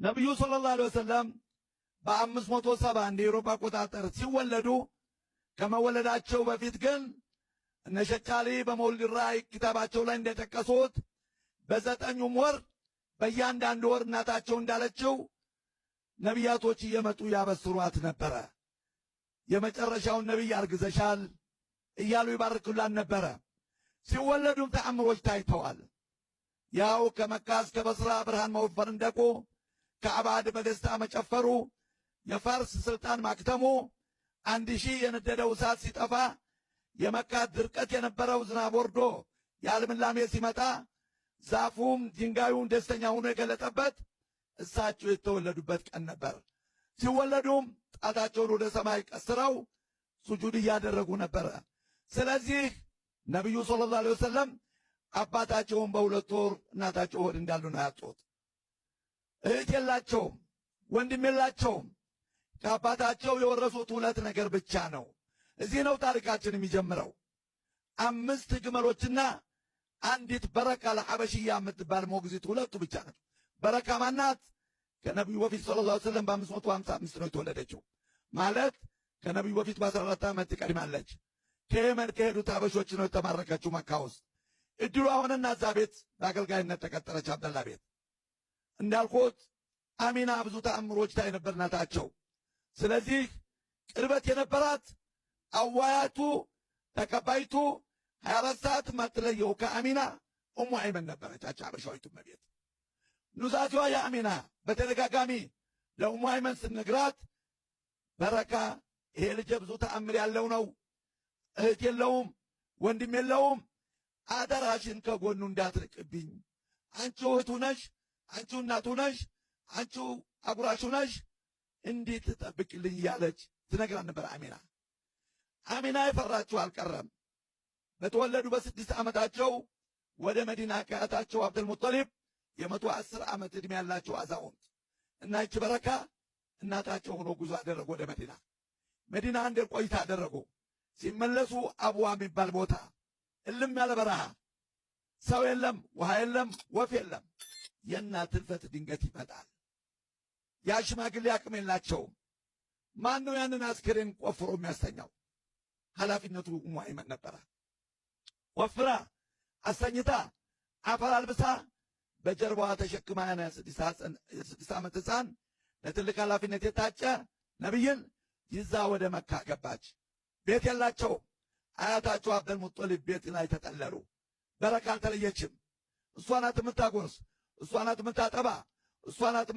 ነብዩ ሰለላሁ ዐለይሂ ወሰለም በ570 እንደ አውሮፓ አቆጣጠር ሲወለዱ ከመወለዳቸው በፊት ግን እነ ሸቻሊ በመውሊድ ራእይ ኪታባቸው ላይ እንደጠቀሱት በዘጠኙም ወር በእያንዳንዱ ወር እናታቸው እንዳለችው ነቢያቶች እየመጡ ያበስሯት ነበረ። የመጨረሻውን ነቢይ አርግዘሻል እያሉ ይባርኩላን ነበረ። ሲወለዱም ተአምሮች ታይተዋል። ያው ከመካ እስከ በስራ ብርሃን መፈንደቁ፣ ከአባድ በደስታ መጨፈሩ፣ የፋርስ ስልጣን ማክተሙ፣ 1000 የነደደው እሳት ሲጠፋ፣ የመካ ድርቀት የነበረው ዝናብ ወርዶ የልምላሜ ሲመጣ፣ ዛፉም ድንጋዩም ደስተኛ ሆኖ የገለጠበት እሳቸው የተወለዱበት ቀን ነበር። ሲወለዱም ጣታቸውን ወደ ሰማይ ቀስረው ሱጁድ እያደረጉ ነበረ። ስለዚህ ነቢዩ ሰለላሁ ዐለይሂ ወሰለም አባታቸውን በሁለት ወር እናታቸው ሆድ እንዳሉ ነው ያጡት። እህት የላቸውም፣ ወንድም የላቸውም። ከአባታቸው የወረሱት ሁለት ነገር ብቻ ነው። እዚህ ነው ታሪካችን የሚጀምረው። 5 ግመሎችና አንዲት በረካ ለሐበሽያ የምትባል ሞግዚት፣ ሁለቱ ብቻ ናቸው። በረካ ማናት? ከነቢዩ በፊት ሰለላሁ ዐለይሂ ወሰለም በ555 ነው የተወለደችው። ማለት ከነቢዩ በፊት በ14 ዓመት ትቀድማለች። ከየመን ከሄዱት ሐበሾች ነው የተማረከችው መካ ውስጥ። እድሉ አሁንና እዛ ቤት በአገልጋይነት ተቀጠረች፣ አብደላ ቤት። እንዳልኩት አሚና ብዙ ተአምሮች ታይ ነበር እናታቸው። ስለዚህ ቅርበት የነበራት አዋያቱ ተቀባይቱ 24 ሰዓት ማትለየው ከአሚና ኡሙ አይመን ነበረች። ሐበሻዊቱ መቤት ኑዛቲዋ የአሚና በተደጋጋሚ ለኡሙ አይመን ስነግራት በረካ ይሄ ልጅ ብዙ ተአምር ያለው ነው፣ እህት የለውም፣ ወንድም የለውም፣ አደራሽን ከጎኑ እንዳትርቅብኝ፣ አንቺ እህቱ ነሽ፣ አንቺ እናቱ ነሽ፣ አንቺ አጉራሹ ነሽ፣ እንዴት ትጠብቅልኝ እያለች ትነግራን ነበር አሚና። አሚና የፈራችው አልቀረም። በተወለዱ በ6 ዓመታቸው ወደ መዲና ከአያታቸው አብዱል ሙጠሊብ የ110 ዓመት ዕድሜ ያላቸው አዛውንት እና ይህች በረካ እናታቸው ሆኖ ጉዞ አደረጉ ወደ መዲና። መዲና አንድ ቆይታ አደረጉ። ሲመለሱ አብዋ የሚባል ቦታ እልም ያለ በረሃ፣ ሰው የለም፣ ውሃ የለም፣ ወፍ የለም። የእናት ሕልፈት ድንገት ይመጣል። ያ ሽማግሌ አቅም የላቸውም። ማን ነው ያንን አስክሬን ቆፍሮ የሚያስተኛው? ኃላፊነቱ ኡሙ አይመን ነበረ። ወፍራ አስተኝታ አፈር አልብሳ በጀርባዋ ተሸክማ የ6 ዓመት ሕፃን ለትልቅ ኃላፊነት የታጨ ነቢይን ይዛ ወደ መካ ገባች። ቤት የላቸው። አያታቸው አብዱል ሙጠሊብ ቤት ላይ ተጠለሉ። በረካ አልተለየችም። እሷ ናት የምታጎርስ፣ እሷ ናት የምታጠባ፣ እሷ ናት